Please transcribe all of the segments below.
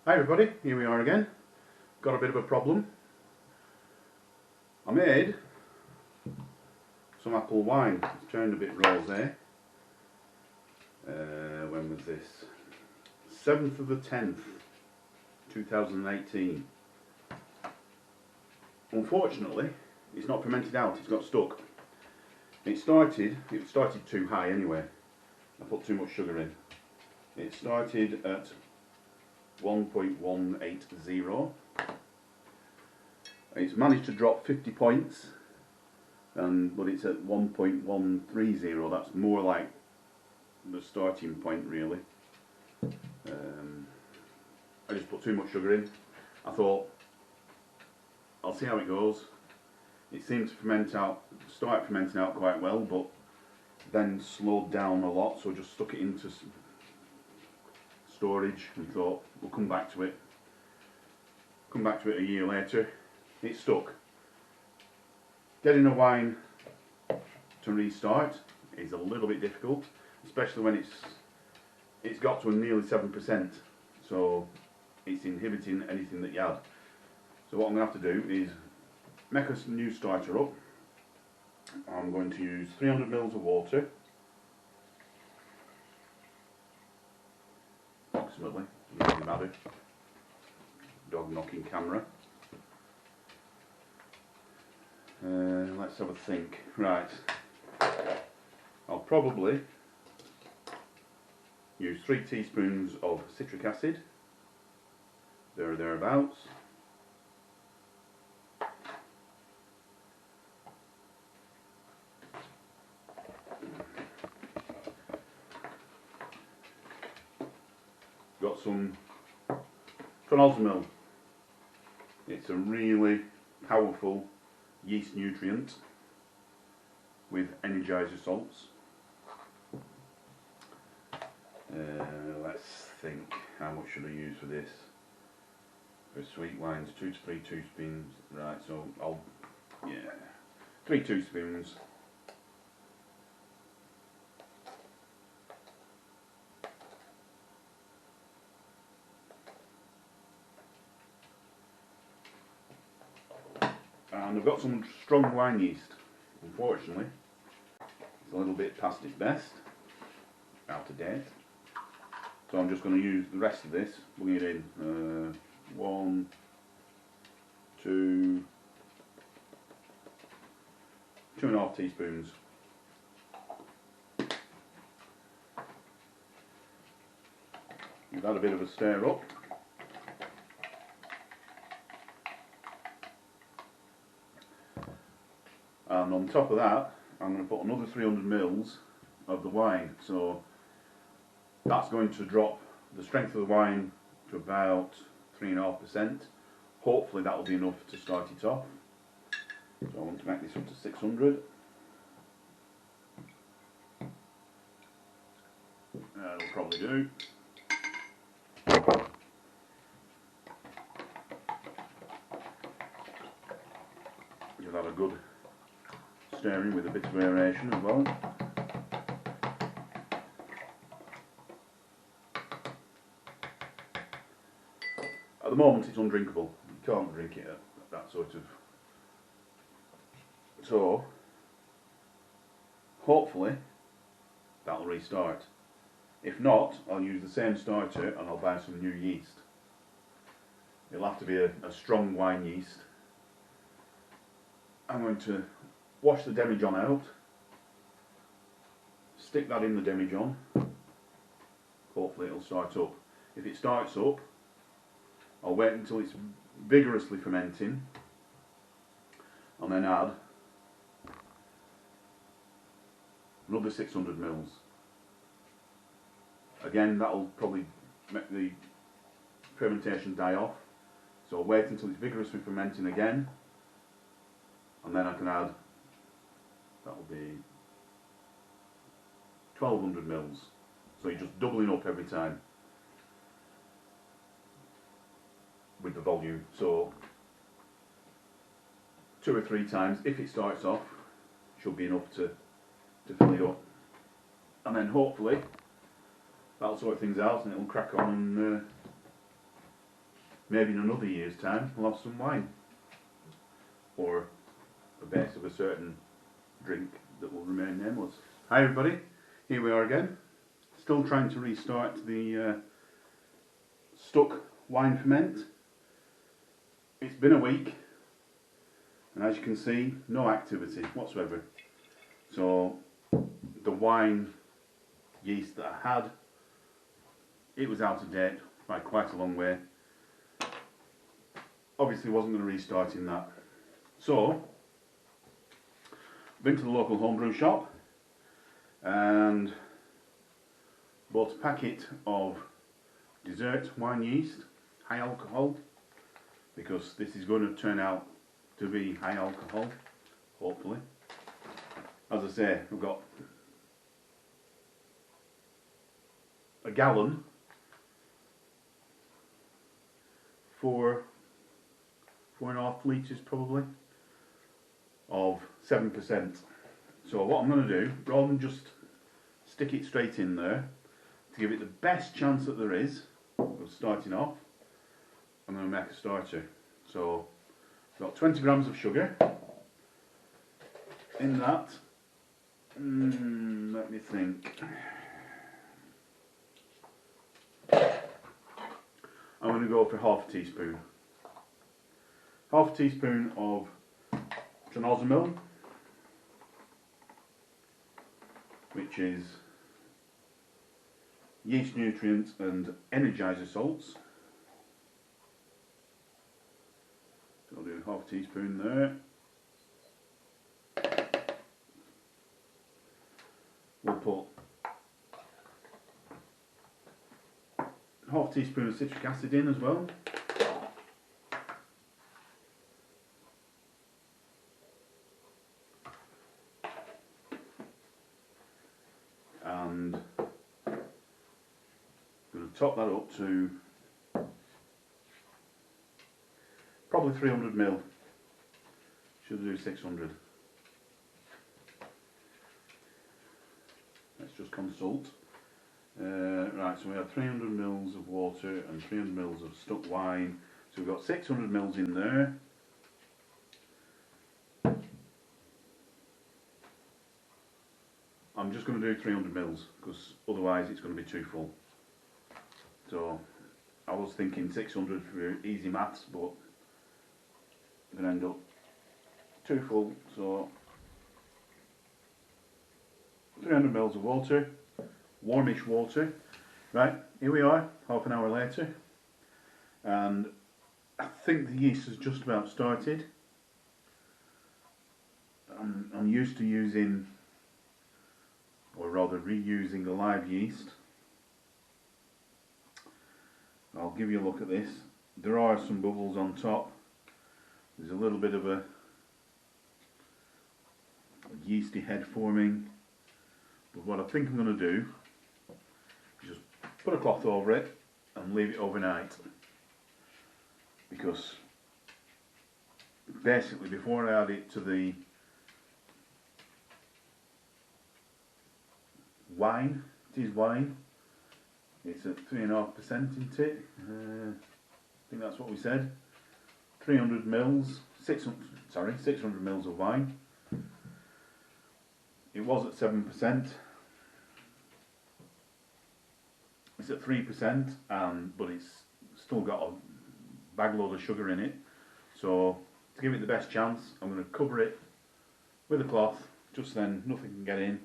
Hi everybody, here we are again. Got a bit of a problem. I made some apple wine. It's turned a bit rosé. When was this? 7th of the 10th, 2018. Unfortunately, it's not fermented out, it's got stuck. It started too high anyway. I put too much sugar in. It started at 1.180. It's managed to drop 50 points, but it's at 1.130. That's more like the starting point, really. I just put too much sugar in. I thought, I'll see how it goes. It seemed to start fermenting out quite well, but then slowed down a lot, so I just stuck it into storage and thought we'll come back to it. Come back to it a year later. It's stuck. Getting a wine to restart is a little bit difficult, especially when it's got to nearly 7%, so it's inhibiting anything that you add. So what I'm going to have to do is make a new starter up. I'm going to use 300 ml of water, approximately. Doesn't matter. Dog knocking camera. Let's have a think. Right. I'll probably use 3 teaspoons of citric acid. There or thereabouts. Got some Schnuz. It's a really powerful yeast nutrient with energizer salts. Let's think, how much should I use for this? For sweet wines, 2 to 3 teaspoons. Right, so 3 teaspoons. And I've got some strong wine yeast. Unfortunately, it's a little bit past its best, out of date. So I'm just going to use the rest of this, bring it in. 1, 2, 2.5 teaspoons. Give that a bit of a stir up. And on top of that, I'm going to put another 300 ml of the wine. So that's going to drop the strength of the wine to about 3.5%. Hopefully that will be enough to start it off. So I want to make this up to 600. That'll probably do. Give that a good stirring with a bit of aeration as well. At the moment it's undrinkable. You can't drink it at that sort of... So, hopefully that'll restart. If not, I'll use the same starter and I'll buy some new yeast. It'll have to be a strong wine yeast. I'm going to wash the demijohn out, stick that in the demijohn. Hopefully it'll start up. If it starts up, I'll wait until it's vigorously fermenting and then add another 600 ml. Again, that'll probably make the fermentation die off. So I'll wait until it's vigorously fermenting again, and then I can add, that'll be 1200 ml. So you're just doubling up every time with the volume. So 2 or 3 times, if it starts off, should be enough to fill it up. And then hopefully that'll sort things out and it'll crack on and maybe in another year's time we'll have some wine, or a base of a certain drink that will remain nameless. Hi everybody, here we are again, still trying to restart the stuck wine ferment. It's been a week, and as you can see, no activity whatsoever. So the wine yeast that I had, it was out of date by quite a long way. Obviously wasn't going to restart in that. So been to the local homebrew shop and bought a packet of dessert wine yeast, high alcohol, because this is going to turn out to be high alcohol, hopefully. As I say, I've got a gallon, 4.5 litres probably, of 7%. So what I'm going to do, rather than just stick it straight in there, to give it the best chance that there is of starting off, I'm going to make a starter. So I've got 20 grams of sugar in that. Let me think. I'm going to go for half a teaspoon. Half a teaspoon of Schnuz, which is yeast nutrients and energizer salts. So I'll do half a teaspoon there. We'll put half a teaspoon of citric acid in as well. And I'm going to top that up to probably 300 ml. Should do 600. Let's just consult. Right, so we have 300 ml of water and 300 ml of stuck wine. So we've got 600 ml in there. I'm just going to do 300 ml because otherwise it's going to be too full. So I was thinking 600 for easy maths, but I'm going to end up too full. So 300 ml of water, warmish water. Right, here we are, half an hour later, and I think the yeast has just about started. I'm used to using, or rather reusing, a live yeast. I'll give you a look at this. There are some bubbles on top. There's a little bit of a yeasty head forming. But what I think I'm going to do is just put a cloth over it and leave it overnight. Because basically before I add it to the wine, it is wine, it's at 3.5%, isn't it? I think that's what we said. 300 mils, 600 mils of wine. It was at 7%. It's at 3%, but it's still got a bag load of sugar in it. So to give it the best chance, I'm going to cover it with a cloth. Just then, nothing can get in,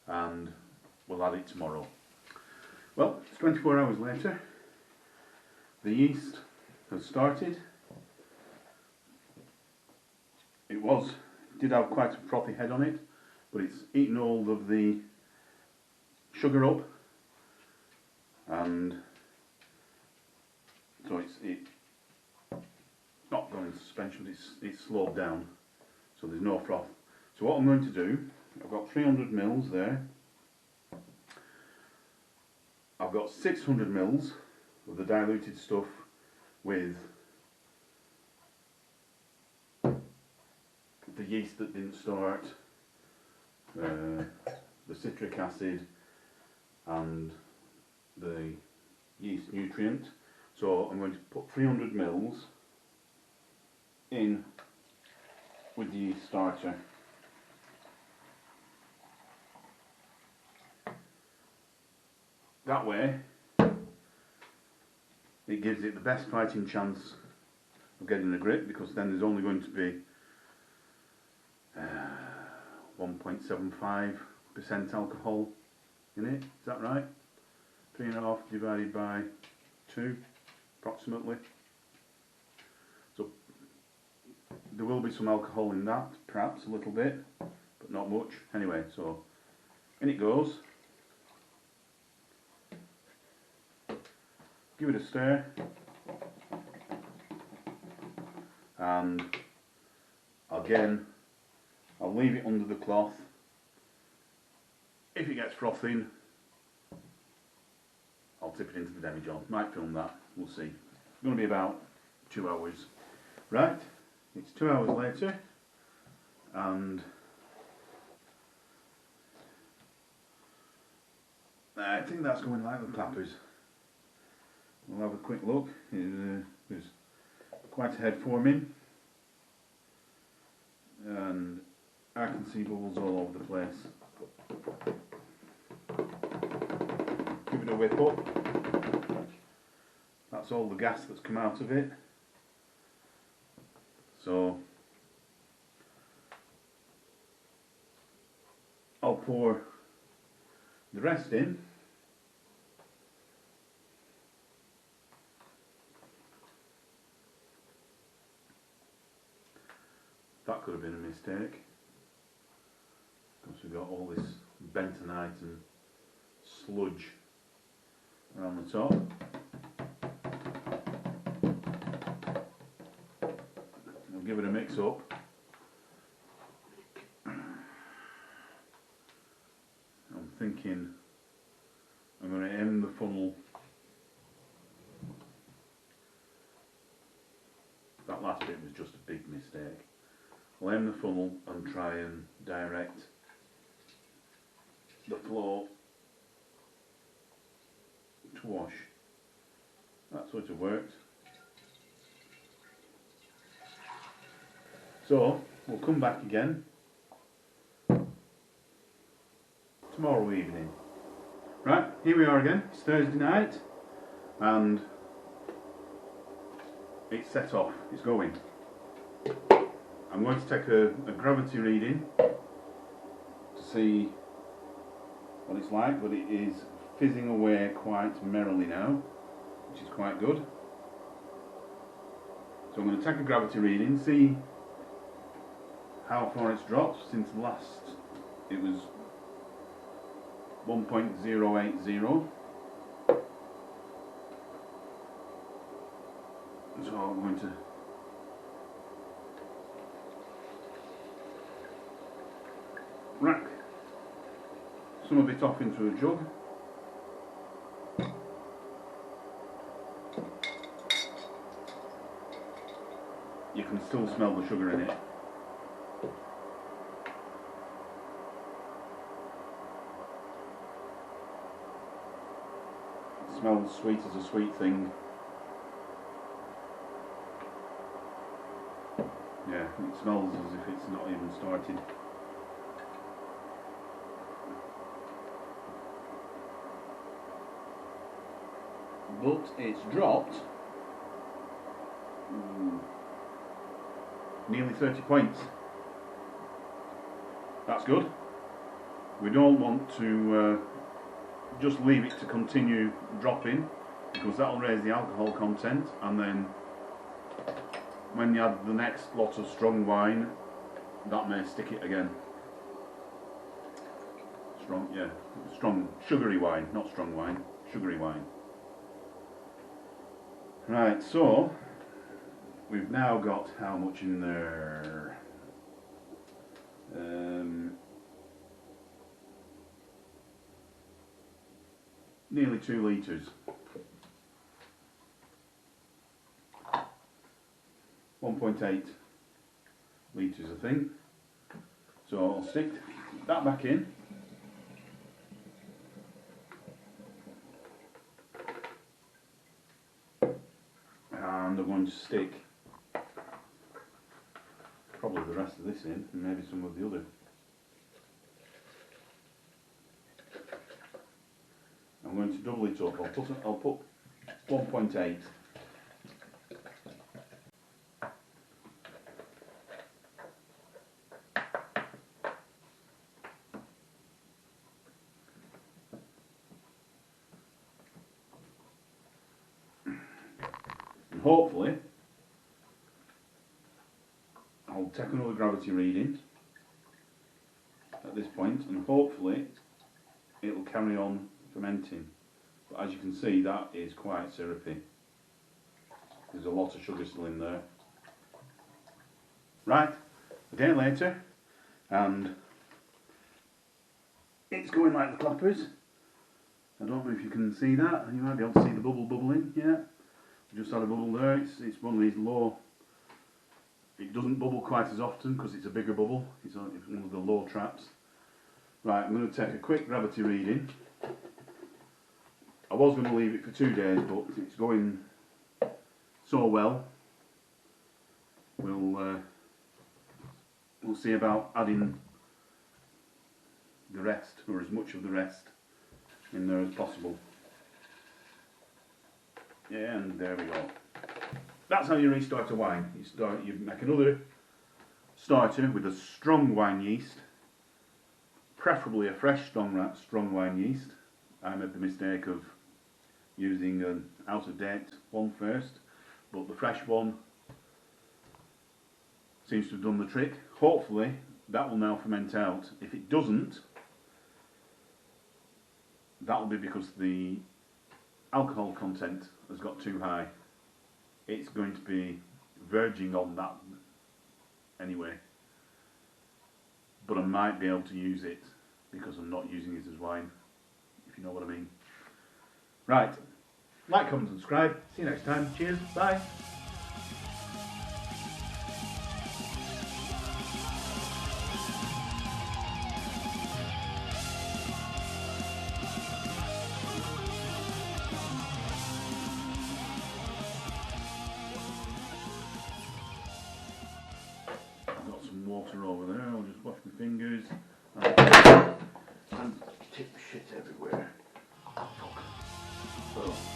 and we'll add it tomorrow. Well, it's 24 hours later. The yeast has started. It did have quite a frothy head on it, but it's eaten all of the sugar up, and so it's not going into suspension, it's slowed down, so there's no froth. So what I'm going to do, I've got 300 mils there. I've got 600 mils of the diluted stuff with the yeast that didn't start, the citric acid and the yeast nutrient. So I'm going to put 300 mils in with the yeast starter. That way it gives it the best fighting chance of getting a grip, because then there's only going to be 1.75% alcohol in it. Is that right? 3.5 divided by 2 approximately. So there will be some alcohol in that, perhaps a little bit, but not much. Anyway, so in it goes. Give it a stir, and again I'll leave it under the cloth. If it gets frothing, I'll tip it into the demijohn. Might film that, we'll see. It's going to be about 2 hours. Right, it's 2 hours later, and I think that's going like the clappers. We'll have a quick look. There's quite a head forming, and I can see bubbles all over the place. Give it a whip up. That's all the gas that's come out of it. So I'll pour the rest in. That could have been a mistake, because we've got all this bentonite and sludge around the top. I'll give it a mix up. I'm thinking I'm going to end the funnel. That last bit was just a big mistake. I'll aim the funnel and try and direct the flow to wash. That sort of worked. So we'll come back again tomorrow evening. Right, here we are again. It's Thursday night, and it's set off. It's going. I'm going to take a gravity reading to see what it's like, but it is fizzing away quite merrily now, which is quite good. So I'm going to take a gravity reading, see how far it's dropped since last. It was 1.080. So I'm going to rack some of it off into a jug. You can still smell the sugar in it. It smells sweet as a sweet thing. Yeah, it smells as if it's not even started. But it's dropped nearly 30 points. That's good. We don't want to just leave it to continue dropping, because that'll raise the alcohol content, and then when you add the next lot of strong wine, that may stick it again. Strong sugary wine, not strong wine, sugary wine. Right, so we've now got how much in there? Nearly 2 litres. 1.8 litres, I think. So I'll stick that back in. going to stick probably the rest of this in, and maybe some of the other. I'm going to double it up. I'll put 1.8. And hopefully I'll take another gravity reading at this point, and hopefully it'll carry on fermenting. But as you can see, that is quite syrupy. There's a lot of sugar still in there. Right, a day later, and it's going like the clappers. I don't know if you can see that. You might be able to see the bubble bubbling. Yeah, we just had a bubble there. It's one of these low. It doesn't bubble quite as often because it's a bigger bubble. It's one of the low traps. Right, I'm going to take a quick gravity reading. I was going to leave it for 2 days, but it's going so well. We'll see about adding the rest, or as much of the rest, in there as possible. Yeah, and there we go. That's how you restart a wine. You make another starter with a strong wine yeast, preferably a fresh strong wine yeast. I made the mistake of using an out-of-date one first, but the fresh one seems to have done the trick. Hopefully that will now ferment out. If it doesn't, that will be because the alcohol content has got too high. It's going to be verging on that anyway, but I might be able to use it because I'm not using it as wine, if you know what I mean. Right, like, comment, subscribe. See you next time. Cheers, bye. Water over there, I'll just wash my fingers and tip shit everywhere. Oh, fuck. So.